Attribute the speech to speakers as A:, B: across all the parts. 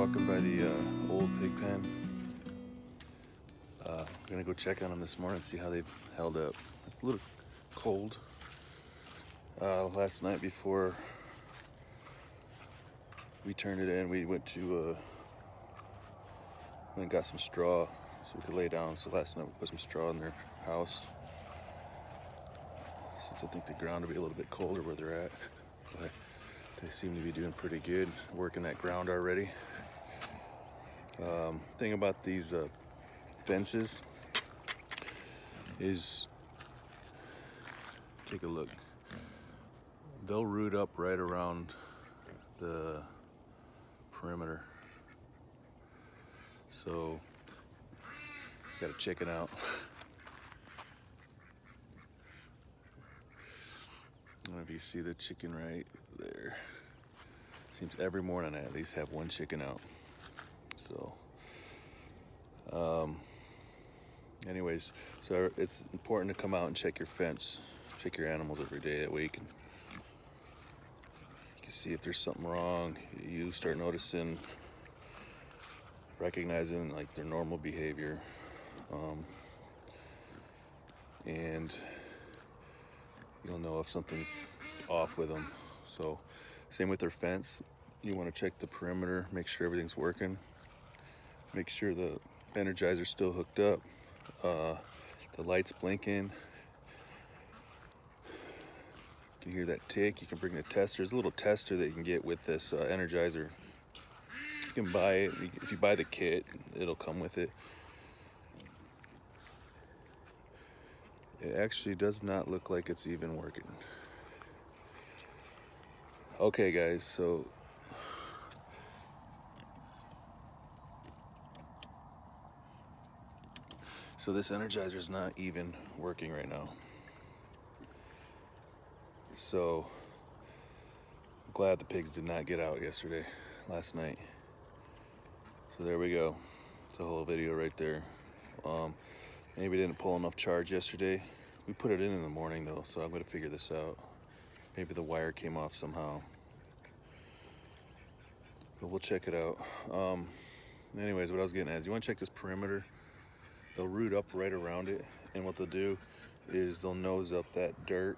A: walking by the old pig pen. I'm gonna go check on them this morning and see how they've held up. A little cold. Last night before we turned it in, we went and got some straw so we could lay down. So last night we put some straw in their house. Since I think the ground will be a little bit colder where they're at. But they seem to be doing pretty good, working that ground already. Thing about these fences is, take a look. They'll root up right around the perimeter. So, got a chicken out. I don't know if you see the chicken right there. Seems every morning I at least have one chicken out. So, anyways, so it's important to come out and check your fence, check your animals every day. That way you can see if there's something wrong. You start noticing, recognizing like their normal behavior, and you'll know if something's off with them. So, same with their fence. You want to check the perimeter, make sure everything's working, make sure the energizer's still hooked up, the light's blinking. You can hear that tick. You can bring the tester. There's a little tester that you can get with this energizer. You can buy it. If you buy the kit, it'll come with it. It actually does not look like it's even working. Okay, guys, so this energizer is not even working right now. So I'm glad the pigs did not get out last night. So there we go. It's a whole video right there. Maybe didn't pull enough charge yesterday. We put it in the morning though, so I'm gonna figure this out. Maybe the wire came off somehow. But we'll check it out. Anyways, what I was getting at is you wanna check this perimeter. They'll root up right around it, and what they'll do is they'll nose up that dirt,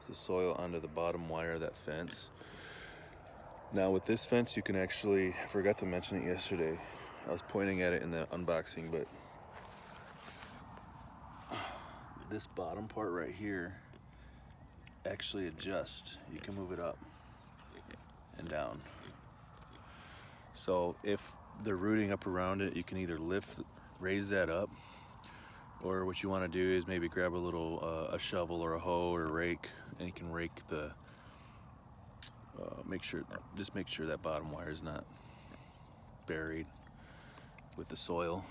A: the soil, onto the bottom wire of that fence. Now with this fence, you can actually, I forgot to mention it yesterday, I was pointing at it in the unboxing, but this bottom part right here actually adjusts. You can move it up and down. So if they're rooting up around it, you can either raise that up, or what you want to do is maybe grab a little a shovel or a hoe or a rake, and you can rake the make sure that bottom wire is not buried with the soil.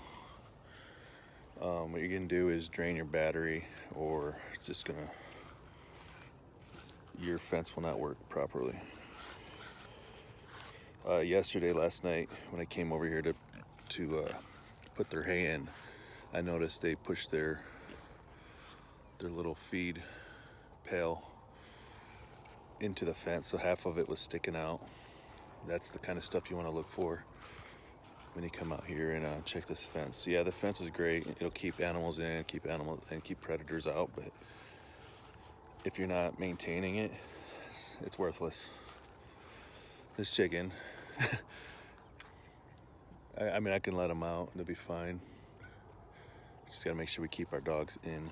A: What you're gonna do is drain your battery, or it's just gonna, your fence will not work properly. Last night when I came over here to put their hay in, I noticed they pushed their little feed pail into the fence, so half of it was sticking out. That's the kind of stuff you want to look for when you come out here and check this fence. Yeah, the fence is great. It'll keep animals in, keep predators out, but if you're not maintaining it, it's worthless. This chicken, I mean, I can let them out, they'll be fine. Just gotta make sure we keep our dogs in,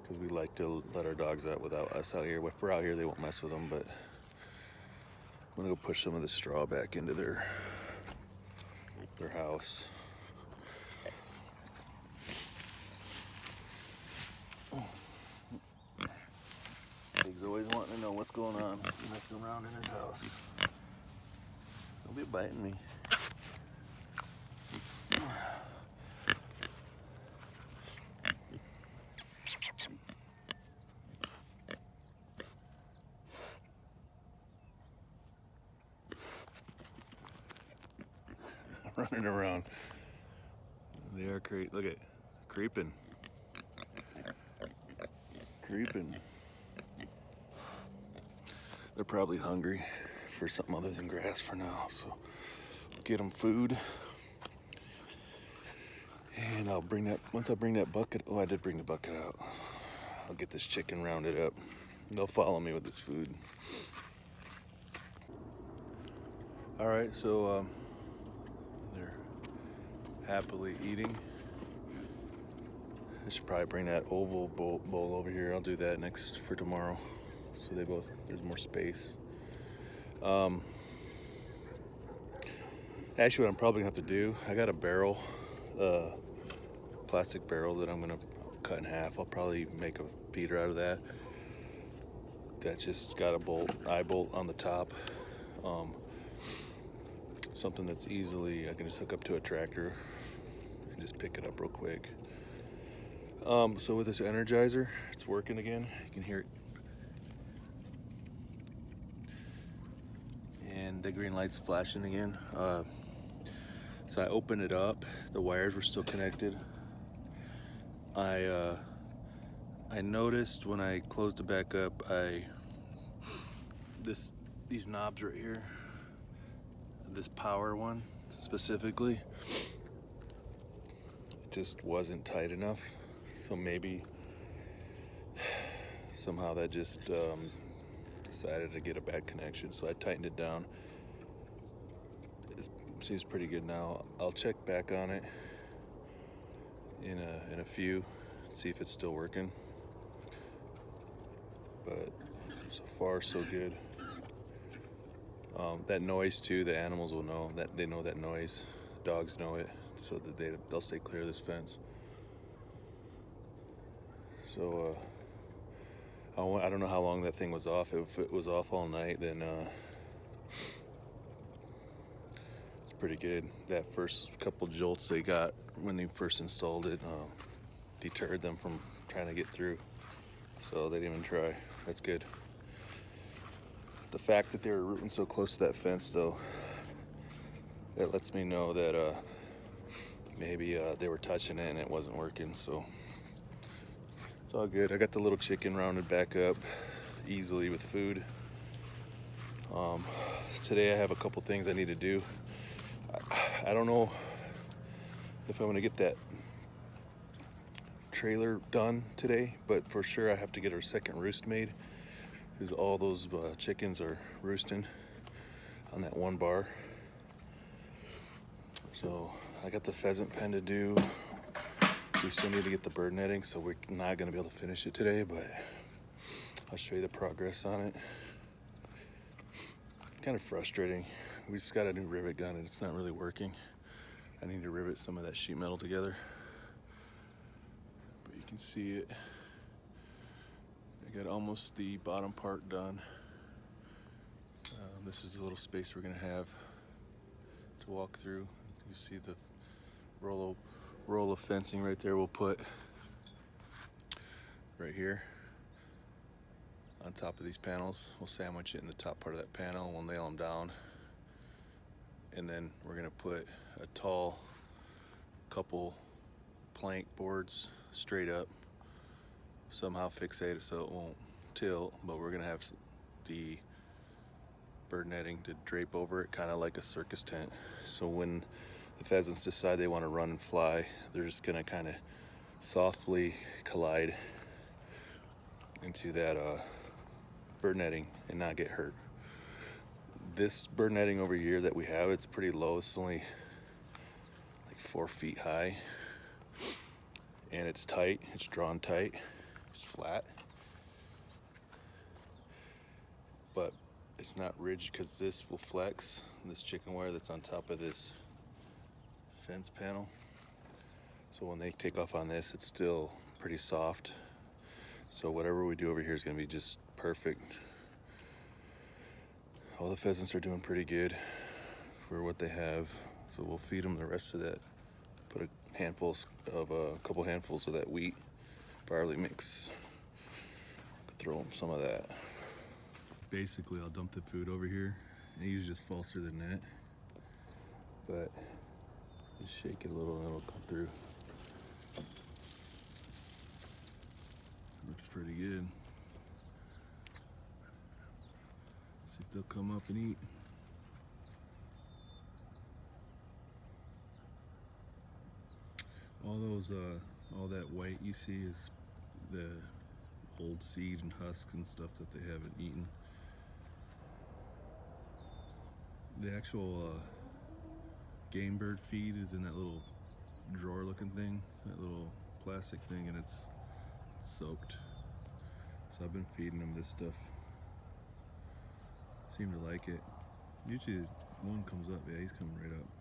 A: because we like to let our dogs out without us out here. If we're out here, they won't mess with them, but I'm gonna go push some of the straw back into their house. Pig's always wanting to know what's going on, messing around in his house. Don't be biting me. Running around. They are look at creeping. They're probably hungry for something other than grass for now. So get them food. And I'll bring that, once I bring that bucket, oh, I did bring the bucket out. I'll get this chicken rounded up. They'll follow me with this food. All right, so they're happily eating. I should probably bring that oval bowl over here. I'll do that next for tomorrow. So they both, there's more space. Actually, what I'm probably gonna have to do, I got a barrel, plastic barrel that I'm gonna cut in half. I'll probably make a feeder out of that. That's just got a eye bolt on the top. Something that's easily, I can just hook up to a tractor and just pick it up real quick. So with this energizer, it's working again. You can hear it. And the green light's flashing again. So I opened it up. The wires were still connected. I noticed when I closed it back up, these knobs right here, this power one specifically, it just wasn't tight enough. So maybe somehow that just decided to get a bad connection. So I tightened it down. It seems pretty good now. I'll check back on it in a few, see if it's still working. But so far so good. That noise too, the animals will know that, they know that noise. Dogs know it, so that they'll stay clear of this fence. So I don't know how long that thing was off. If it was off all night, then it's pretty good. That first couple jolts they got when they first installed it deterred them from trying to get through. So they didn't even try. That's good. The fact that they were rooting so close to that fence, though, that lets me know that maybe they were touching it and it wasn't working. So it's all good. I got the little chicken rounded back up easily with food. Today I have a couple things I need to do. I don't know if I'm gonna get that trailer done today, but for sure I have to get our second roost made, because all those chickens are roosting on that one bar. So I got the pheasant pen to do. We still need to get the bird netting, so we're not gonna be able to finish it today, but I'll show you the progress on it. Kind of frustrating. We just got a new rivet gun and it's not really working. I need to rivet some of that sheet metal together. But you can see it. I got almost the bottom part done. This is the little space we're gonna have to walk through. You see the roll of fencing right there. We'll put right here on top of these panels. We'll sandwich it in the top part of that panel. We'll nail them down. And then we're gonna put a tall couple plank boards straight up, somehow fixate it so it won't tilt, but we're gonna have the bird netting to drape over it, kind of like a circus tent. So when the pheasants decide they want to run and fly, they're just gonna kind of softly collide into that bird netting and not get hurt. This bird netting over here that we have, it's pretty low. It's only like 4 feet high, and it's tight. It's drawn tight. It's flat, but it's not rigid because this will flex. This chicken wire that's on top of this fence panel. So when they take off on this, it's still pretty soft. So whatever we do over here is going to be just perfect. All the pheasants are doing pretty good for what they have. So we'll feed them the rest of that. Put a couple handfuls of that wheat barley mix. Throw them some of that. Basically, I'll dump the food over here. It usually just falls through the net, but just shake it a little and it'll come through. Looks pretty good. See they'll come up and eat. All that white you see is the old seed and husks and stuff that they haven't eaten. The actual game bird feed is in that little drawer looking thing, that little plastic thing, and it's soaked. So I've been feeding them this stuff. Seem to like it. Usually one comes up. Yeah, he's coming right up.